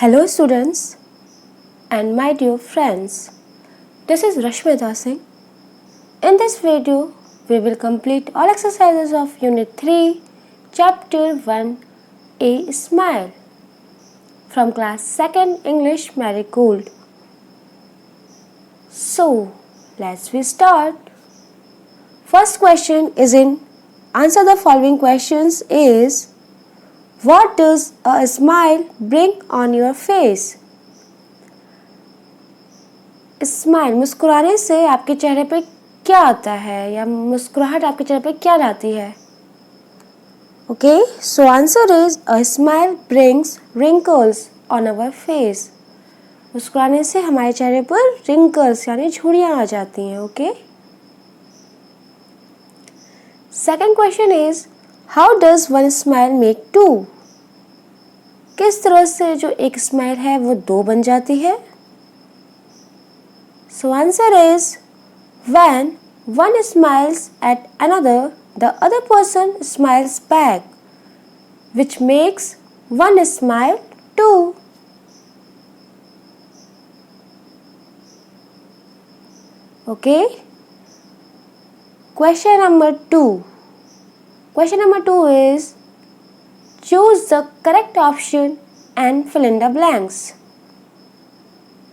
Hello students and my dear friends, this is Rashmita Singh. In this video, we will complete all exercises of Unit 3, Chapter 1, A Smile from class 2nd English Marigold. So, let's start. First question is in answer the following questions is what does a smile bring on your face? Smile मुस्कुराने से आपके चेहरे पे क्या आता है या मुस्कुराहट आपके चेहरे पे क्या लाती है? Okay, so answer is a smile brings wrinkles on our face. मुस्कुराने से हमारे चेहरे पर रिंकल्स यानी झुर्रियाँ आ जाती हैं. Okay, second question is how does one smile make two? किस तरह से जो एक स्माइल है वो दो बन जाती है? So answer is when one smiles at another, the other person smiles back, which makes one smile too. Okay. Question number 2. Question number 2 is choose the correct option and fill in the blanks.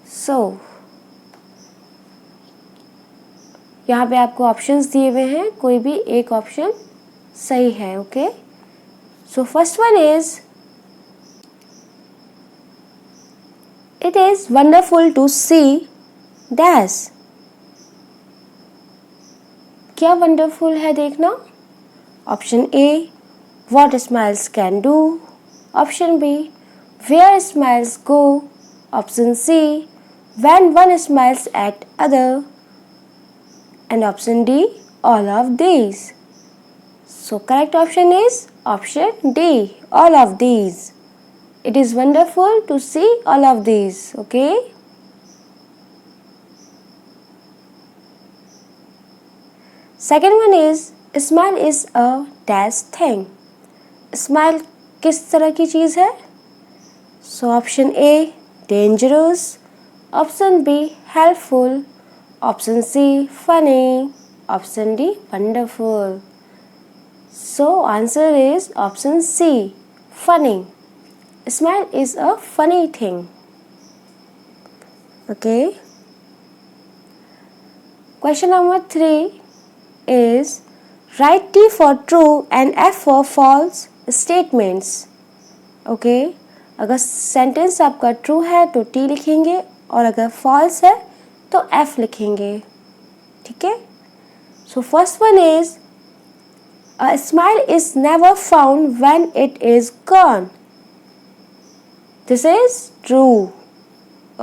So यहाँ पे आपको options दिए हुए हैं, कोई भी एक option सही है. Okay, so first one is it is wonderful to see dash. क्या वंडरफुल है देखना? Option A what smiles can do, option B where smiles go, option C when one smiles at other, and option D, all of these. So correct option is option D, all of these. It is wonderful to see all of these. Okay. Second one is smile is a dash thing. Smile किस तरह की चीज़ है? So option A, dangerous, option B, helpful, option C, funny, option D, wonderful. So answer is option C, funny. Smile is a funny thing. Okay. Question number 3 is write T for true and F for false statements. Okay. अगर sentence आपका true है तो T लिखेंगे और अगर false है तो F लिखेंगे. ठीक है. So first one is a smile is never found when it is gone. This is true.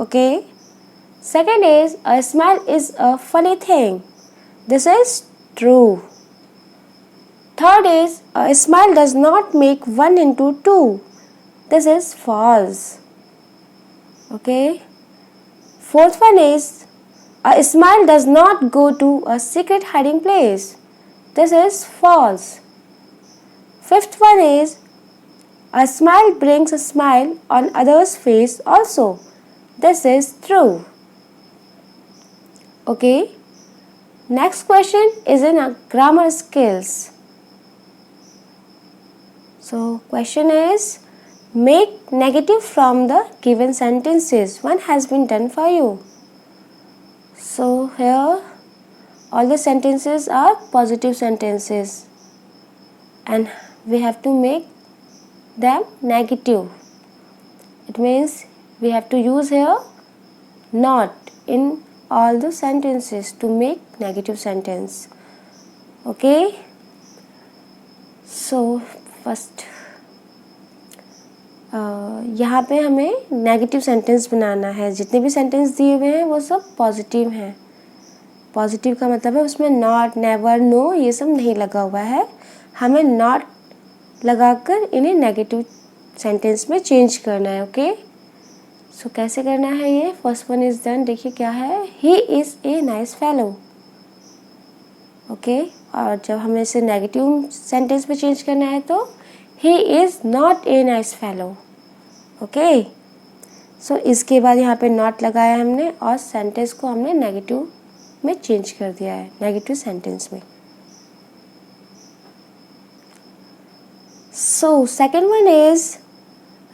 Okay. Second is a smile is a funny thing. This is true. Third is a smile does not make one into two. This is false. Okay. Fourth one is a smile does not go to a secret hiding place. This is false. Fifth one is a smile brings a smile on others' face also. This is true. Okay. Next question is in a grammar skills. So question is make negative from the given sentences. One has been done for you. So here all the sentences are positive sentences and we have to make them negative. It means we have to use here not in all the sentences to make negative sentence. Okay. So first यहाँ पे हमें negative sentence बनाना है. जितने भी sentence दिए हुए हैं वो सब पॉजिटिव हैं. पॉजिटिव का मतलब है उसमें नॉट, नेवर, नो ये सब नहीं लगा हुआ है. हमें नॉट लगाकर इन्हें नेगेटिव सेंटेंस में चेंज करना है. ओके. सो कैसे करना है ये? First one is done. देखिए क्या है, he is a nice fellow. Okay. और जब हमें इसे नेगेटिव सेंटेंस में चेंज करना है तो he is not a nice fellow. Okay. सो इसके बाद यहाँ पे नॉट लगाया हमने और सेंटेंस को हमने नेगेटिव में चेंज कर दिया है, नेगेटिव सेंटेंस में. So second one is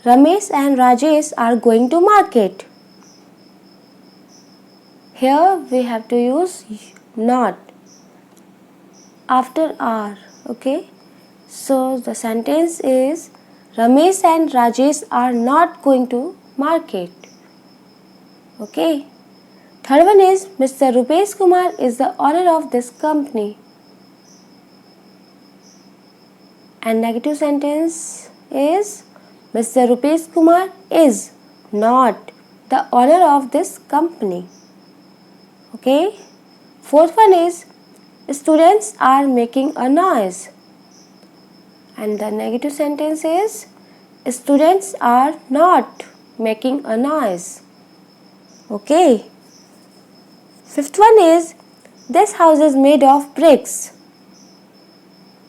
Ramesh and Rajesh are going to market. Here we have to use not after are. Okay, so the sentence is Ramesh and Rajesh are not going to market. Okay, third one is Mr. Rupesh Kumar is the owner of this company. And negative sentence is Mr. Rupesh Kumar is not the owner of this company. Okay. Fourth one is students are making a noise. And the negative sentence is students are not making a noise. Okay. Fifth one is this house is made of bricks.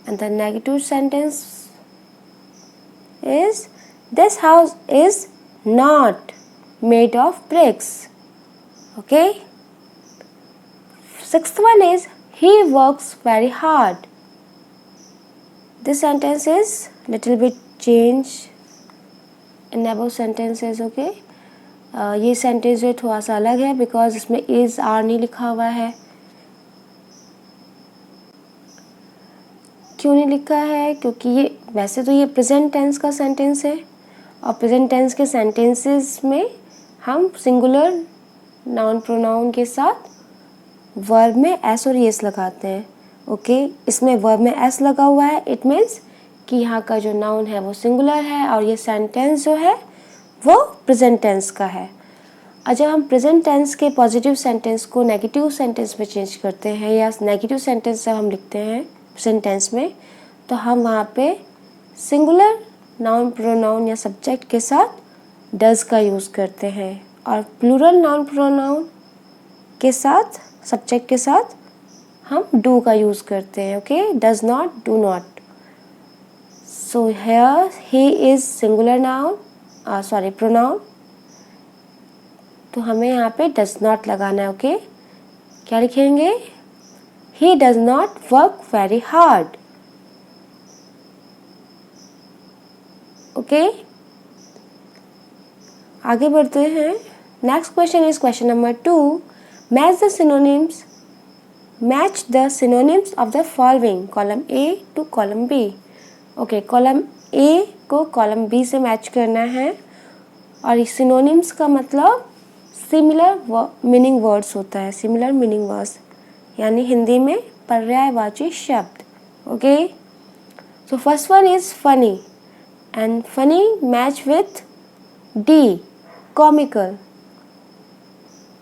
And the negative sentence is this house is not made of bricks. Okay. Sixth one is he works very hard. This sentence is little bit change in above sentences. Okay. ये sentence जो थोड़ा सा अलग है because इसमें is are नहीं लिखा हुआ है. क्यों नहीं लिखा है? क्योंकि ये वैसे तो ये प्रेजेंट टेंस का सेंटेंस है और प्रेजेंट टेंस के सेंटेंसेस में हम सिंगुलर नाउन प्रोनाउन के साथ वर्ब में एस और एस लगाते हैं. ओके, इसमें वर्ब में एस लगा हुआ है. इट मीन्स कि यहाँ का जो नाउन है वो सिंगुलर है और ये सेंटेंस जो है वो प्रेजेंट टेंस का है. और जब हम प्रेजेंट टेंस के पॉजिटिव सेंटेंस को नेगेटिव सेंटेंस में चेंज करते हैं या नेगेटिव सेंटेंस जब हम लिखते हैं प्रेजेंट टेंस में, तो हम वहाँ पे सिंगुलर नाउन प्रोनाउन या सब्जेक्ट के साथ डज का यूज़ करते हैं और प्लूरल नाउन प्रोनाउन के साथ सब्जेक्ट के साथ हम डू का यूज़ करते हैं. Okay, does not, do not. So here he is singular noun, sorry pronoun, तो हमें यहाँ पे डज नॉट लगाना है. ओके, क्या लिखेंगे? He does not work very hard. Okay, आगे बढ़ते हैं. Next question is question number 2. Match the synonyms of the following column A to column B. Okay, column A को कॉलम बी से match करना है और सिनोनिम्स का मतलब सिमिलर मीनिंग वर्ड्स होता है. सिमिलर मीनिंग वर्ड्स यानी हिंदी में पर्यायवाची शब्द. Okay, so first one is funny and funny match with D, comical.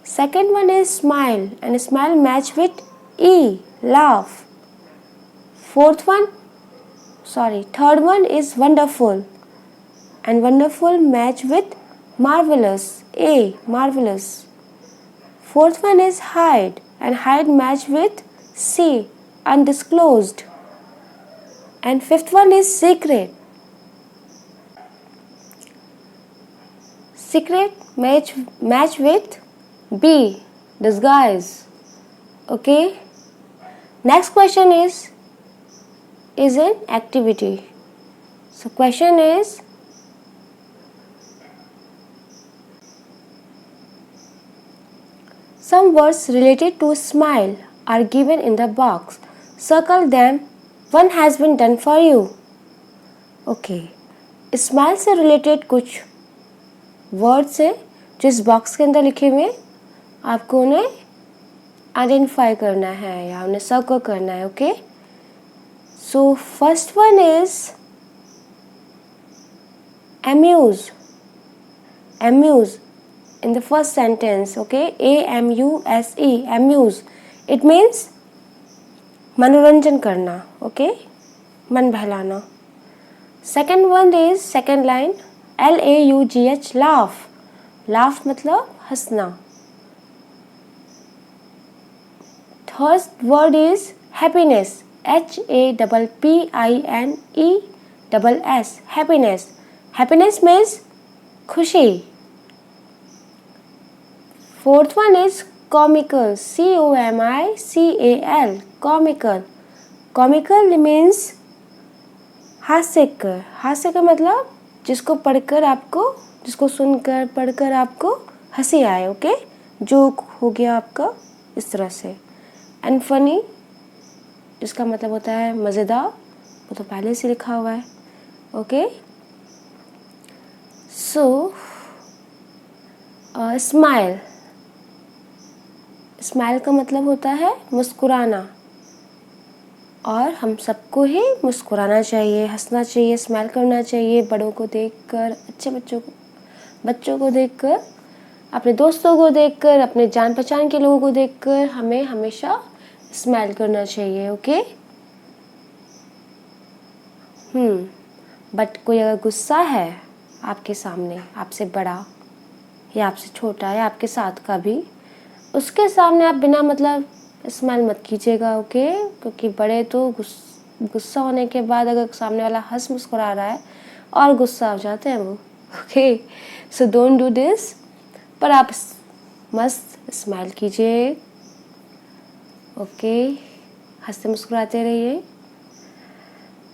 Second one is smile and smile match with E, laugh. Third one is wonderful and wonderful match with marvelous, A, marvelous. Fourth one is hide and hide match with C, undisclosed. And fifth one is secret. Secret match with B, disguise. Okay, next question is an activity. So question is some words related to smile are given in the box. Circle them. One has been done for you. Okay, smile से related कुछ words हैं जो इस box के अंदर लिखे हुए, आपको उन्हें आइडेंटिफाई करना है या उन्हें सर्कल करना है. Okay, so first one is amuse. Amuse in the first sentence. Okay, AMUSE, amuse. It means मनोरंजन करना. ओके, मन बहलाना. Second one is second line LAUGH, laugh. laugh मतलब हंसना. Third word is happiness, HAPPINESS, happiness. happiness means खुशी. Fourth one is comical. COMICAL. Comical. Comical means हास्यकर. हास्यकर मतलब जिसको पढ़कर आपको, जिसको सुनकर पढ़कर आपको हंसी आए. ओके, जोक हो गया आपका इस तरह से. एंड फनी जिसका मतलब होता है मज़ेदार, वो तो पहले से लिखा हुआ है. ओके, सो स्माइल. स्माइल का मतलब होता है मुस्कुराना, और हम सबको ही मुस्कुराना चाहिए, हंसना चाहिए, स्माइल करना चाहिए. बड़ों को देखकर, अच्छे बच्चों को देखकर, अपने दोस्तों को देखकर, अपने जान पहचान के लोगों को देखकर हमें हमेशा स्माइल करना चाहिए. ओके. बट कोई अगर गुस्सा है आपके सामने, आपसे बड़ा या आपसे छोटा या आपके साथ का भी, उसके सामने आप बिना मतलब स्माइल मत कीजिएगा. ओके, क्योंकि बड़े तो गुस्सा होने के बाद अगर सामने वाला हंस मुस्कुरा रहा है और गुस्सा हो जाते हैं वो. Okay, so don't do this. पर आप मस्त स्माइल कीजिए. ओके, हंसते मुस्कुराते रहिए.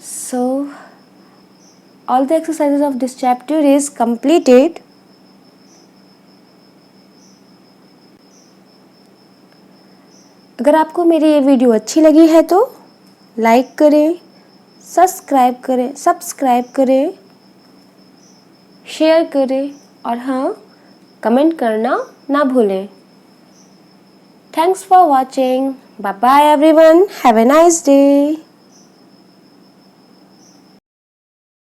सो all the exercises of this chapter is completed. अगर आपको मेरी ये वीडियो अच्छी लगी है तो लाइक करें, सब्सक्राइब करें, शेयर करें, और हाँ, कमेंट करना ना भूलें. Thanks for watching. Bye bye everyone. Have a nice day.